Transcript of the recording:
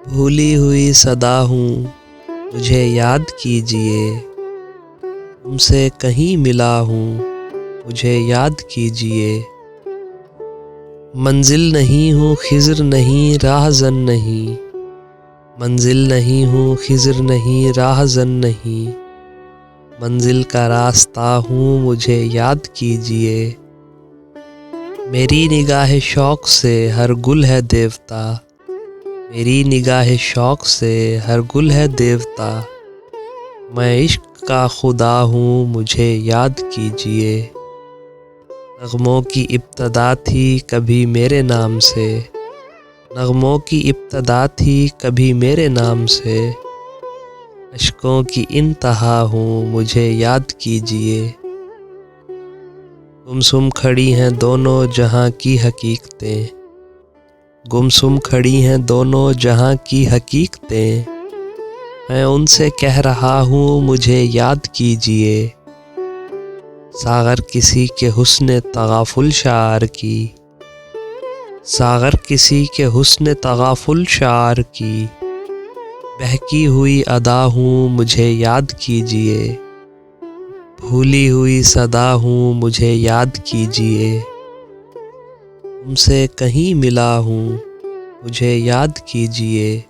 भूली हुई सदा हूँ, मुझे याद कीजिए। तुमसे कहीं मिला हूँ, मुझे याद कीजिए। मंजिल नहीं हूँ, खिज़र नहीं, राहज़न नहीं। मंजिल नहीं हूँ, खिज़र नहीं, राहज़न नहीं। मंजिल का रास्ता हूँ, मुझे याद कीजिए। मेरी निगाह शौक़ से हर गुल है देवता। मेरी निगाह शौक़ से हर गुल है देवता। मैं इश्क़ का खुदा हूँ, मुझे याद कीजिए। नग़्मों की इब्तिदा थी कभी मेरे नाम से। नग़्मों की इब्तिदा थी कभी मेरे नाम से। अश्कों की इंतहा हूँ, मुझे याद कीजिए। गुमसुम खड़ी हैं दोनों जहां की हकीकतें। गुमसुम खड़ी हैं दोनों जहां की हकीकतें। मैं उनसे कह रहा हूँ, मुझे याद कीजिए। सागर किसी के हुस्न तग़ाफ़ुल शार की। सागर किसी के हुस्न तग़ाफ़ुल शार की। बहकी हुई अदा हूँ, मुझे याद कीजिए। भूली हुई सदा हूँ, मुझे याद कीजिए। तुमसे कहीं मिला हूँ, मुझे याद कीजिए।